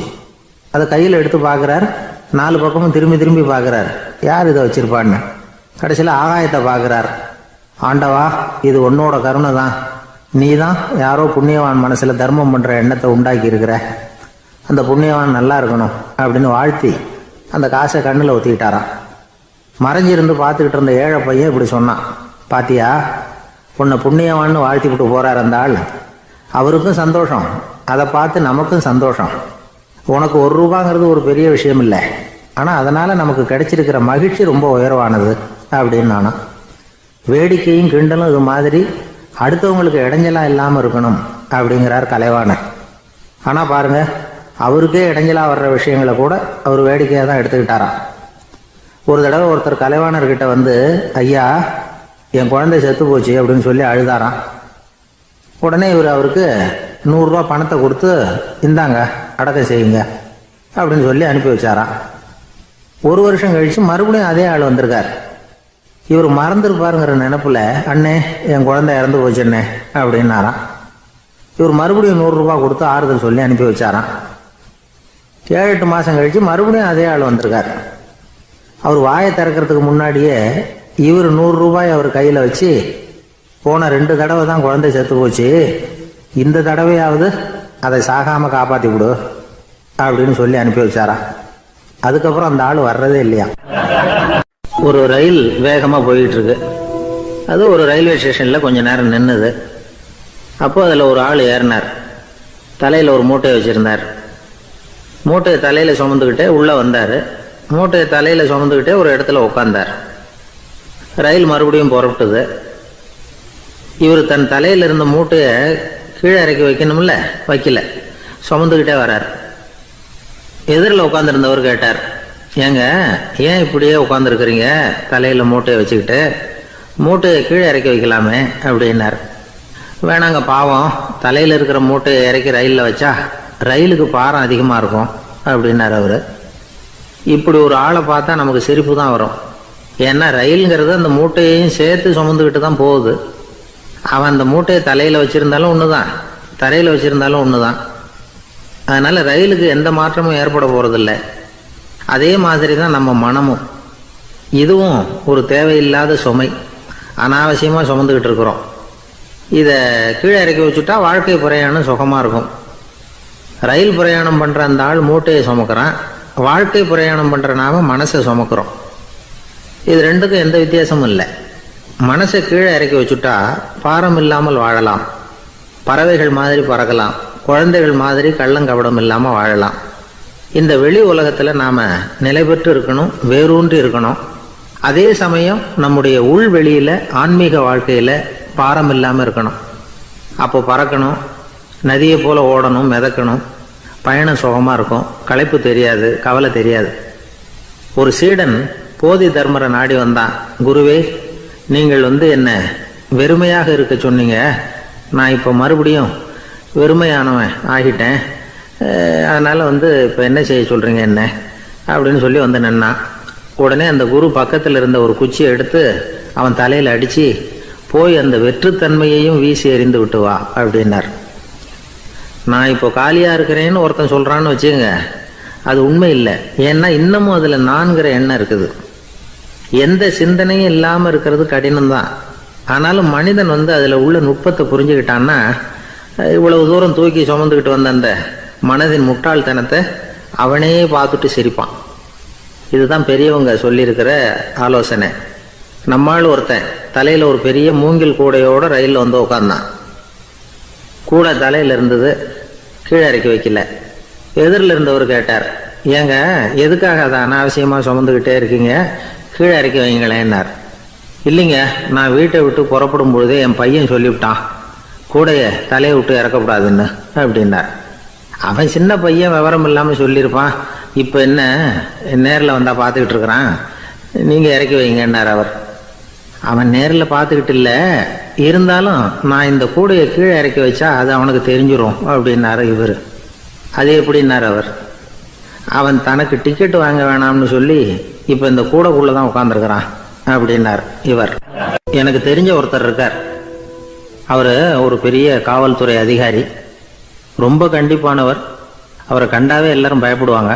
அதை கையில் எடுத்து பார்க்குறார். 4 பக்கமும் திரும்பி பார்க்குறார், யார் இதை வச்சிருப்பான்னு. கடைசியில் ஆகாயத்தை பார்க்குறார். ஆண்டவா, இது உன்னோட கருணை தான், நீ தான் யாரோ புண்ணியவான் மனசில் தர்மம் பண்ணுற எண்ணத்தை உண்டாக்கி இருக்கிற, அந்த புண்ணியவான் நல்லா இருக்கணும் அப்படின்னு வாழ்த்தி அந்த காசை கண்ணில் ஊற்றிக்கிட்டாராம். மறைஞ்சிருந்து பார்த்துக்கிட்டு இருந்த ஏழை பையன் இப்படி சொன்னான், பாத்தியா, உன்னை புண்ணியவான்னு வாழ்த்தி விட்டு போகிறார் அந்த ஆள், அவருக்கும் சந்தோஷம், அதை பார்த்து நமக்கும் சந்தோஷம். உனக்கு ₹1 ஒரு பெரிய விஷயம் இல்லை, ஆனால் அதனால் நமக்கு கிடைச்சிருக்கிற மகிழ்ச்சி ரொம்ப உயர்வானது அப்படின்னு நானும். வேடிக்கையும் கிண்டலும் இது மாதிரி அடுத்தவங்களுக்கு இடைஞ்சலாக இல்லாமல் இருக்கணும் அப்படிங்கிறார் கலைவாணர். ஆனால் பாருங்கள், அவருக்கே இடைஞ்சலாக வர்ற விஷயங்களை கூட அவர் வேடிக்கையாக தான் எடுத்துக்கிட்டாராம். ஒரு தடவை ஒருத்தர் கலைவாணர்கிட்ட வந்து, ஐயா, என் குழந்தை செத்து போச்சு அப்படின்னு சொல்லி அழுதாராம். உடனே இவர் அவருக்கு 100 ரூபா பணத்தை கொடுத்து இந்தாங்க அடக்கம் செய்யுங்க அப்படின்னு சொல்லி அனுப்பி வச்சாராம். 1 வருஷம் கழிச்சு மறுபடியும் அதே ஆள் வந்திருக்கார். இவர் மறந்துருப்பாருங்கிற நினைப்புல, அண்ணே என் குழந்தை இறந்து போச்சுண்ணே அப்படின்னாராம். இவர் மறுபடியும் 100 ரூபா கொடுத்து ஆறுதல் சொல்லி அனுப்பி வச்சாராம். 7-8 மாதம் கழிச்சு மறுபடியும் அதே ஆள் வந்திருக்கார். அவர் வாயை திறக்கிறதுக்கு முன்னாடியே இவர் 100 ரூபாய் அவர் கையில் வச்சு, போன 2 தடவை தான் குழந்தை செத்து போச்சு, இந்த தடவையாவது அதை சாகாமல் காப்பாற்றி விடு அப்படின்னு சொல்லி அனுப்பி வச்சாராம். அதுக்கப்புறம் அந்த ஆள் வர்றதே இல்லையா. ஒரு ரயில் வேகமாக போயிட்டு இருக்கு. அது ஒரு ரயில்வே ஸ்டேஷனில் கொஞ்ச நேரம் நின்றுது. அப்போ அதில் ஒரு ஆள் ஏறினார். தலையில் ஒரு மூட்டையை வச்சுருந்தார். மூட்டையை தலையில் சுமந்துக்கிட்டே உள்ளே வந்தார். மூட்டையை தலையில் சுமந்துக்கிட்டே ஒரு இடத்துல உட்காந்தார். ரயில் மறுபடியும் புறப்பட்டுது. இவர் தன் தலையில் இருந்த மூட்டையை கீழே இறக்கி வைக்கணும்ல, வைக்கல, சுமந்துக்கிட்டே வரார். எதிரில் உட்காந்துருந்தவர் கேட்டார், ஏங்க ஏன் இப்படியே உட்காந்துருக்குறீங்க தலையில் மூட்டையை வச்சுக்கிட்டு, மூட்டையை கீழே இறக்கி வைக்கலாமே அப்படின்னார். வேணாங்க, பாவம், தலையில் இருக்கிற மூட்டையை இறக்கி ரயிலில் வச்சா ரயிலுக்கு பாரம் அதிகமாக இருக்கும் அப்படின்னார் அவர். இப்படி ஒரு ஆளை பார்த்தா நமக்கு சிரிப்பு தான் வரும். ஏன்னா ரயிலுங்கிறது அந்த மூட்டையையும் சேர்த்து சுமந்துக்கிட்டு தான் போகுது. அவன் அந்த மூட்டையை தலையில் வச்சுருந்தாலும் ஒன்று தான், தரையில் வச்சுருந்தாலும் ஒன்று தான். அதனால் ரயிலுக்கு எந்த மாற்றமும் ஏற்பட போகிறதில்ல. அதே மாதிரி தான் நம்ம மனமும். இதுவும் ஒரு தேவையில்லாத சுமை, அனாவசியமாக சுமந்துக்கிட்டு இருக்கிறோம். இதை கீழே இறக்கி வச்சுட்டா வாழ்க்கை பிரயாணம் சுகமாக இருக்கும். ரயில் பிரயாணம் பண்ணுற அந்த ஆள் மூட்டையை சுமக்கிறான், வாழ்க்கை பிரயாணம் பண்ணுற நாம மனசை சுமக்கிறோம். இது ரெண்டுக்கும் எந்த வித்தியாசமும் இல்லை. மனசை கீழே இறக்கி வச்சுட்டா பாரம் இல்லாமல் வாழலாம், பறவைகள் மாதிரி பறக்கலாம், குழந்தைகள் மாதிரி கள்ளங்கபடம் இல்லாமல் வாழலாம். இந்த வெளி உலகத்தில் நாம் நிலை பெற்று இருக்கணும், வேரூன்றி இருக்கணும். அதே சமயம் நம்முடைய உள்வெளியில் ஆன்மீக வாழ்க்கையில் பாரம் இல்லாமல் இருக்கணும். அப்போ பறக்கணும், நதியை போல் ஓடணும், மிதக்கணும், பயணம் சுகமாக இருக்கும், களைப்பு தெரியாது, கவலை தெரியாது. ஒரு சீடன் போதி தர்மரை நாடி வந்தான். குருவே, நீங்கள் என்ன வெறுமையாக இருக்க சொன்னீங்க, நான் இப்போ மறுபடியும் வெறுமையானவன் ஆகிட்டேன், அதனால் இப்போ என்ன செய்ய சொல்கிறீங்க என்ன அப்படின்னு சொல்லி நின்னான். உடனே அந்த குரு பக்கத்தில் இருந்த ஒரு குச்சியை எடுத்து அவன் தலையில் அடித்து, போய் அந்த வெற்றுத்தன்மையையும் வீசி எறிந்து விட்டு வா அப்படின்னார். நான் இப்போ காலியாக இருக்கிறேன்னு ஒருத்தன் சொல்கிறான்னு வச்சுக்கோங்க, அது உண்மை இல்லை. ஏன்னா இன்னமும் அதில் நான்கிற எண்ணம் இருக்குது. எந்த சிந்தனையும் இல்லாமல் இருக்கிறது கடினம்தான். ஆனாலும் மனிதன் அதில் உள்ள நுட்பத்தை புரிஞ்சுக்கிட்டான்னா, இவ்வளவு தூரம் தூக்கி சுமந்துக்கிட்டு வந்த அந்த மனதின் முட்டாள்தனத்தை அவனே பார்த்துட்டு சிரிப்பான். இதுதான் பெரியவங்க சொல்லியிருக்கிற ஆலோசனை. நம்மால் ஒருத்தன் தலையில் ஒரு பெரிய மூங்கில் கூடையோடு ரயிலில் உட்கார்ந்தான். கூடை தலையில் இருந்தது, கீழே இறக்கி வைக்கல. எதிரில் இருந்தவர் கேட்டார், ஏங்க எதுக்காக அதை அனாவசியமாக சுமந்துக்கிட்டே இருக்கீங்க, கீழே இறக்கி வைங்களேன்னார். இல்லைங்க, நான் வீட்டை விட்டு புறப்படும் பொழுதே என் பையன் சொல்லிவிட்டான், கூடையை தலையை விட்டு இறக்கக்கூடாதுன்னு அப்படின்னார். அவன் சின்ன பையன், விவரம் இல்லாமல் சொல்லியிருப்பான். இப்போ என்ன நேரில் வந்தால் பார்த்துக்கிட்டு இருக்கிறான், நீங்கள் இறக்கி வைங்கன்னார் அவர். அவன் நேரில் பார்த்துக்கிட்டு இல்லை, இருந்தாலும் நான் இந்த கூடையை கீழே இறக்கி வச்சா அது அவனுக்கு தெரிஞ்சிடும் அப்படின்னாரு இவர். அது எப்படின்னார் அவர். அவன் தனக்கு டிக்கெட் வாங்க வேணாம்னு சொல்லி இப்போ இந்த கூடைக்குள்ளே தான் உட்காந்துருக்கிறான் அப்படின்னார் இவர். எனக்கு தெரிஞ்ச ஒருத்தர் இருக்கார். அவர் ஒரு பெரிய காவல்துறை அதிகாரி, ரொம்ப கண்டிப்பானவர். அவரை கண்டாவே எல்லாரும் பயப்படுவாங்க.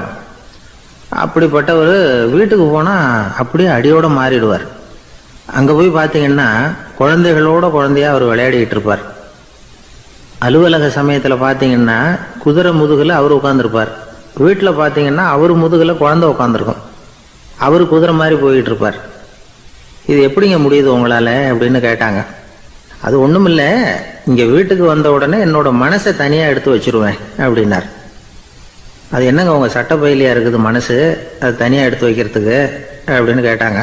அப்படிப்பட்டவர் வீட்டுக்கு போனால் அப்படியே அடியோடு மாறிடுவார். அங்கே போய் பார்த்தீங்கன்னா குழந்தைகளோட குழந்தையாக அவர் விளையாடிக்கிட்டு இருப்பார். அலுவலக சமயத்தில் பார்த்தீங்கன்னா குதிரை முதுகில் அவர் உட்காந்துருப்பார். வீட்டில் பார்த்தீங்கன்னா அவர் முதுகில் குழந்தை உட்காந்துருக்கும். அவர் குதிரை மாதிரி போயிட்டு இருப்பார். இது எப்படிங்க முடியுது உங்களால் அப்படின்னு கேட்டாங்க. அது ஒன்றும் இல்லை, இங்கே வீட்டுக்கு வந்த உடனே என்னோட மனசை தனியாக எடுத்து வச்சுருவேன் அப்படின்னார். அது என்னங்க உங்கள் சட்டப்பயிலியாக இருக்குது மனசு, அது தனியாக எடுத்து வைக்கிறதுக்கு அப்படின்னு கேட்டாங்க.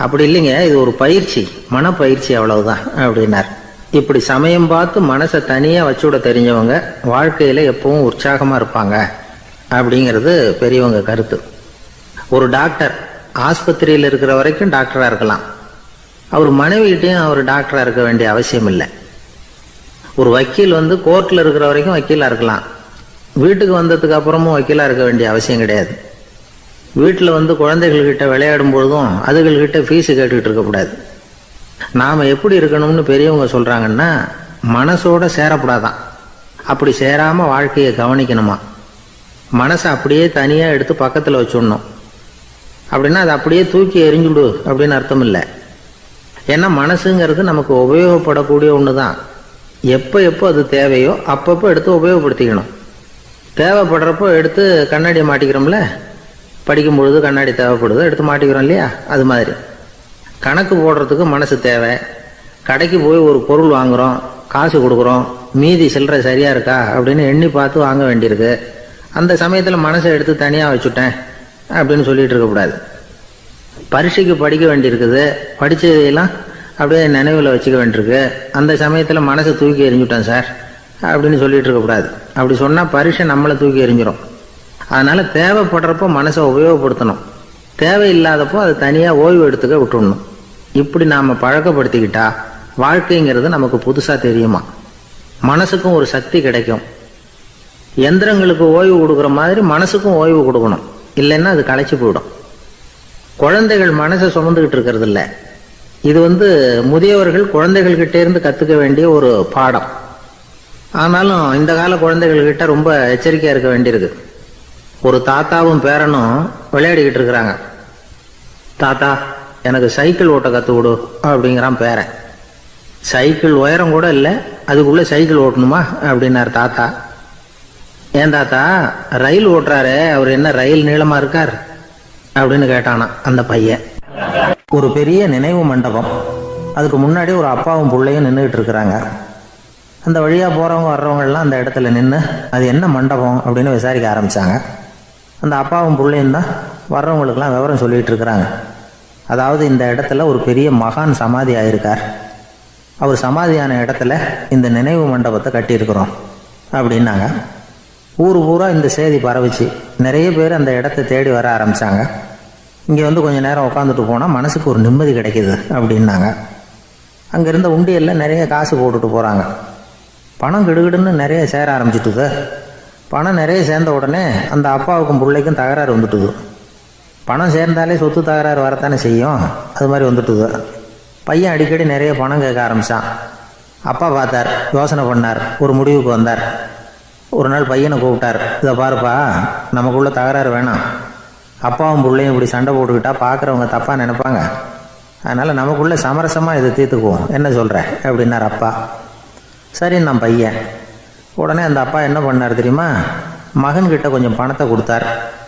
அப்படி இல்லைங்க, இது ஒரு பயிற்சி, மனப்பயிற்சி, அவ்வளவுதான் அப்படின்னார். இப்படி சமயம் பார்த்து மனசை தனியாக வச்சுவிட தெரிஞ்சவங்க வாழ்க்கையில் எப்பவும் உற்சாகமாக இருப்பாங்க அப்படிங்கிறது பெரியவங்க கருத்து. ஒரு டாக்டர் ஆஸ்பத்திரியில் இருக்கிற வரைக்கும் டாக்டராக இருக்கலாம். அவர் மனைவிகிட்டையும் அவர் டாக்டராக இருக்க வேண்டிய அவசியம் இல்லை. ஒரு வக்கீல் கோர்ட்டில் இருக்கிற வரைக்கும் வக்கீலாக இருக்கலாம், வீட்டுக்கு வந்ததுக்கு அப்புறமும் வக்கீலாக இருக்க வேண்டிய அவசியம் கிடையாது. வீட்டில் குழந்தைகள்கிட்ட விளையாடும் பொழுதும் அதுகள்கிட்ட ஃபீஸு கேட்டுக்கிட்டு இருக்கக்கூடாது. நாம் எப்படி இருக்கணும்னு பெரியவங்க சொல்கிறாங்கன்னா, மனசோட சேரக்கூடாதான். அப்படி சேராமல் வாழ்க்கையை கவனிக்கணுமா. மனசை அப்படியே தனியாக எடுத்து பக்கத்தில் வச்சுடணும். அப்படின்னா அதை அப்படியே தூக்கி எறிஞ்சுடு அப்படின்னு அர்த்தம் இல்லை. ஏன்னா மனசுங்கிறது நமக்கு உபயோகப்படக்கூடிய ஒன்று தான். எப்போ எப்போ அது தேவையோ அப்பப்போ எடுத்து உபயோகப்படுத்திக்கணும். தேவைப்படுறப்போ எடுத்து கண்ணாடியை மாட்டிக்கிறோம்ல, படிக்கும் பொழுது கண்ணாடி தேவைப்படுது, எடுத்து மாட்டிக்கிறோம் இல்லையா? அது மாதிரி கணக்கு போடுறதுக்கு மனசு தேவை. கடைக்கு போய் ஒரு பொருள் வாங்குகிறோம், காசு கொடுக்குறோம், மீதி சில்லறை சரியாக இருக்கா அப்படின்னு எண்ணி பார்த்து வாங்க வேண்டியிருக்கு. அந்த சமயத்தில் மனசை எடுத்து தனியாக வச்சுட்டேன் அப்படின்னு சொல்லிட்டு இருக்கக்கூடாது. பரீட்சைக்கு படிக்க வேண்டியிருக்குது, படித்ததையெல்லாம் அப்படியே நினைவில் வச்சுக்க வேண்டியிருக்கு. அந்த சமயத்தில் மனசை தூக்கி எறிஞ்சுட்டேன் சார் அப்படின்னு சொல்லிட்டு இருக்கக்கூடாது. அப்படி சொன்னால் பரீட்சை நம்மளை தூக்கி எறிஞ்சிடும். அதனால் தேவைப்படுறப்போ மனசை உபயோகப்படுத்தணும், தேவையில்லாதப்போ அதை தனியாக ஓய்வு எடுத்துக்க விட்டுடணும். இப்படி நாம் பழக்கப்படுத்திக்கிட்டா வாழ்க்கைங்கிறது நமக்கு புதுசாக தெரியுமா. மனசுக்கும் ஒரு சக்தி கிடைக்கும். எந்திரங்களுக்கு ஓய்வு கொடுக்குற மாதிரி மனசுக்கும் ஓய்வு கொடுக்கணும், இல்லைன்னா அது களைச்சி போயிடும். குழந்தைகள் மனசை சுமந்துக்கிட்டு இருக்கிறது இல்லை. இது முதியவர்கள் குழந்தைகள்கிட்ட இருந்து கற்றுக்க வேண்டிய ஒரு பாடம். ஆனாலும் இந்த கால குழந்தைகள்கிட்ட ரொம்ப எச்சரிக்கையாக இருக்க வேண்டியிருக்கு. ஒரு தாத்தாவும் பேரனும் விளையாடிக்கிட்டு இருக்கிறாங்க. தாத்தா, எனக்கு சைக்கிள் ஓட்ட கற்றுக் கொடு அப்படிங்கிறான் பேரன். சைக்கிள் உயரம் கூட இல்லை, அதுக்குள்ளே சைக்கிள் ஓட்டணுமா அப்படின்னார் தாத்தா. ஏன் தாத்தா, ரயில் ஓட்டுறாரு, அவர் என்ன ரயில் நீளமாக இருக்கார் அப்படின்னு கேட்டானா அந்த பையன். ஒரு பெரிய நினைவு மண்டபம், அதுக்கு முன்னாடி ஒரு அப்பாவும் பிள்ளையும் நின்றுக்கிட்டு இருக்கிறாங்க. அந்த வழியாக போகிறவங்க வர்றவங்கெல்லாம் அந்த இடத்துல நின்று அது என்ன மண்டபம் அப்படின்னு விசாரிக்க ஆரம்பித்தாங்க. அந்த அப்பாவும் பிள்ளையும் தான் வர்றவங்களுக்கெல்லாம் விவரம் சொல்லிகிட்டு இருக்கிறாங்க. அதாவது இந்த இடத்துல ஒரு பெரிய மகான் சமாதி ஆயிருக்கார், அவர் சமாதியான இடத்துல இந்த நினைவு மண்டபத்தை கட்டியிருக்கிறோம் அப்படின்னாங்க. ஊர் பூரா இந்த செய்தி பரவிச்சு. நிறைய பேர் அந்த இடத்த தேடி வர ஆரம்பித்தாங்க. இங்கே கொஞ்சம் நேரம் உட்காந்துட்டு போனால் மனசுக்கு ஒரு நிம்மதி கிடைக்கிது அப்படின்னாங்க. அங்கே இருந்த உண்டியலில் நிறைய காசு போட்டுட்டு போகிறாங்க. பணம் கிடுகிடுன்னு நிறைய சேர ஆரம்பிச்சிட்டுது. பணம் நிறைய சேர்ந்த உடனே அந்த அப்பாவுக்கும் பிள்ளைக்கும் தகராறு வந்துட்டுது. பணம் சேர்ந்தாலே சொத்து தகராறு வரத்தானே செய்யும், அது மாதிரி வந்துட்டுது. பையன் அடிக்கடி நிறைய பணம் கேட்க ஆரம்பித்தான். அப்பா பார்த்தார், யோசனை பண்ணார், ஒரு முடிவுக்கு வந்தார். ஒரு நாள் பையனை கூப்பிட்டார். இதை பாருப்பா, நமக்குள்ள தகராறு வேணாம். அப்பாவும் பிள்ளையும் இப்படி சண்டை போட்டுக்கிட்டா பார்க்குறவங்க தப்பாக நினைப்பாங்க. அதனால் நமக்குள்ளே சமரசமாக இதை தீர்த்துக்குவோம், என்ன சொல்கிற அப்படின்னார் அப்பா. சரின்னு நான் பையன். உடனே அந்த அப்பா என்ன பண்ணார் தெரியுமா? மகன்கிட்ட கொஞ்சம் பணத்தை கொடுத்தார்,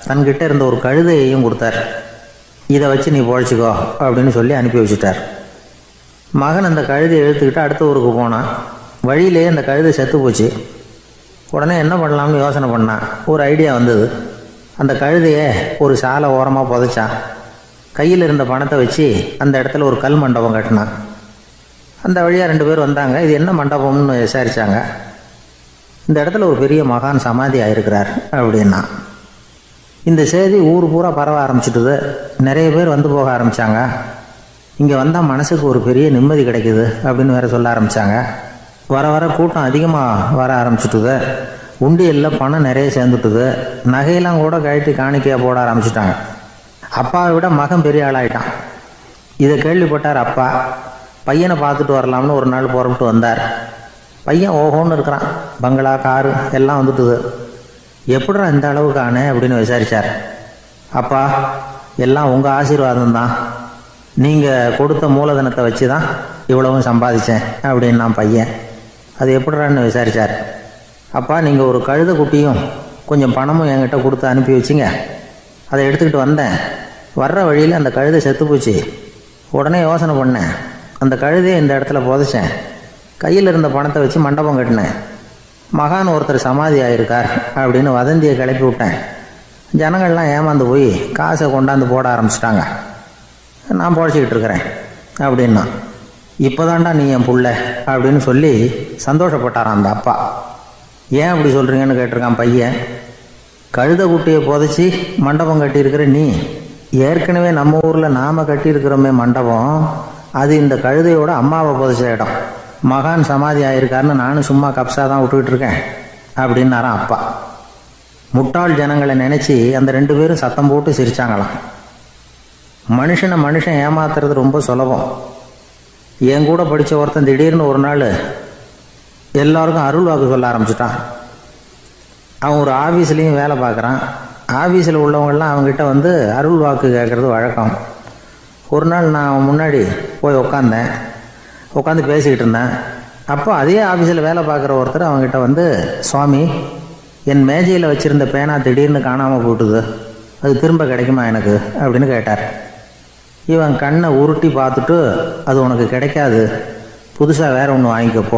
தன்கிட்ட இருந்த ஒரு கழுதையையும் கொடுத்தார். இதை வச்சு நீ பொழைச்சிக்கோ அப்படின்னு சொல்லி அனுப்பி வச்சுட்டார். மகன் அந்த கழுதையை இழுத்துக்கிட்டு அடுத்த ஊருக்கு போனான். வழியிலேயே அந்த கழுதை செத்து போச்சு. உடனே என்ன பண்ணலாம்னு யோசனை பண்ணான். ஒரு ஐடியா வந்தது. அந்த கழுதையை ஒரு சாலை ஓரமாக புதைச்சான். கையில் இருந்த பணத்தை வச்சு அந்த இடத்துல ஒரு கல் மண்டபம் கட்டினான். அந்த வழியாக 2 பேர் வந்தாங்க. இது என்ன மண்டபம்னு விசாரித்தாங்க. இந்த இடத்துல ஒரு பெரிய மகான் சமாதி ஆயிருக்கிறார் அப்படின்னா. இந்த செய்தி ஊர் பூரா பரவ ஆரம்பிச்சிட்டுது. நிறைய பேர் வந்து போக ஆரம்பித்தாங்க. இங்கே வந்தால் மனசுக்கு ஒரு பெரிய நிம்மதி கிடைக்குது அப்படின்னு வேற சொல்ல ஆரம்பித்தாங்க. வர வர கூட்டம் அதிகமாக வர ஆரம்பிச்சுட்டுது. உண்டியலில் பணம் நிறைய சேர்ந்துட்டுது. நகையெல்லாம் கூட கழட்டி காணிக்கையாக போட ஆரம்பிச்சிட்டாங்க. அப்பாவை விட மகன் பெரிய ஆளாயிட்டான். இதை கேள்விப்பட்டார் அப்பா. பையனை பார்த்துட்டு வரலாம்னு ஒரு நாள் புறப்பட்டு வந்தார். பையன் ஓஹோன்னு இருக்கிறான். பங்களா, காரு எல்லாம் வந்துட்டுது. எப்படிடா இந்த அளவுக்கு ஆனே அப்படின்னு விசாரித்தார். அப்பா, எல்லாம் உங்கள் ஆசீர்வாதம் தான். நீங்கள் கொடுத்த மூலதனத்தை வச்சு தான் இவ்வளவும் சம்பாதிச்சேன் அப்படின்னு நான் பையன். அது எப்படிறான்னு விசாரித்தார். அப்பா, நீங்கள் ஒரு கழுதை குட்டியும் கொஞ்சம் பணமும் என்கிட்ட கொடுத்து அனுப்பி வச்சிங்க. அதை எடுத்துக்கிட்டு வந்தேன். வர்ற வழியில் அந்த கழுதை செத்து போச்சு. உடனே யோசனை பண்ணேன், அந்த கழுதையை இந்த இடத்துல புதைச்சேன். கையில் இருந்த பணத்தை வச்சு மண்டபம் கட்டினேன். மகான் ஒருத்தர் சமாதி ஆயிருக்கார் அப்படின்னு வதந்தியை கிளப்பி விட்டேன். ஜனங்கள்லாம் ஏமாந்து போய் காசை கொண்டாந்து போட ஆரம்பிச்சிட்டாங்க. நான் பொழைச்சிக்கிட்டு இருக்கிறேன் அப்படின்னா. இப்போதான்டா நீ என் புள்ள அப்படின்னு சொல்லி சந்தோஷப்பட்டாரான் அந்த அப்பா. ஏன் அப்படி சொல்கிறீங்கன்னு கேட்டிருக்கான் பையன். கழுதை குட்டியை புதைச்சி மண்டபம் கட்டியிருக்கிற நீ, ஏற்கனவே நம்ம ஊரில் நாம் கட்டியிருக்கிறோமே மண்டபம், அது இந்த கழுதையோட அம்மாவை புதைச்ச இடம். மகான் சமாதி ஆயிருக்காருன்னு நானும் சும்மா கப்ஸா தான் விட்டுக்கிட்டு இருக்கேன் அப்படின்னாராம் அப்பா. முட்டாள் ஜனங்களை நினச்சி அந்த 2 பேரும் சத்தம் போட்டு சிரிச்சாங்களாம். மனுஷன் ஏமாத்துறது ரொம்ப சுலபம். என் கூட படித்த ஒருத்தன் திடீர்னு ஒரு நாள் எல்லாருக்கும் அருள் வாக்கு சொல்ல ஆரம்பிச்சிட்டான். அவன் ஒரு ஆஃபீஸ்லேயும் வேலை பார்க்குறான். ஆஃபீஸில் உள்ளவங்கள்லாம் அவங்ககிட்ட வந்து அருள் வாக்கு கேட்குறது வழக்கம். ஒரு நாள் நான் அவன் முன்னாடி போய் உட்காந்து பேசிக்கிட்டு இருந்தேன். அப்போ அதே ஆஃபீஸில் வேலை பார்க்குற ஒருத்தர் அவங்ககிட்ட வந்து, சுவாமி, என் மேஜையில் வச்சுருந்த பேனா திடீர்னு காணாமல் போட்டுது, அது திரும்ப கிடைக்குமா எனக்கு அப்படின்னு கேட்டார். இவன் கண்ணை உருட்டி பார்த்துட்டு, அது உனக்கு கிடைக்காது, புதுசாக வேற ஒன்று வாங்கிக்கப்போ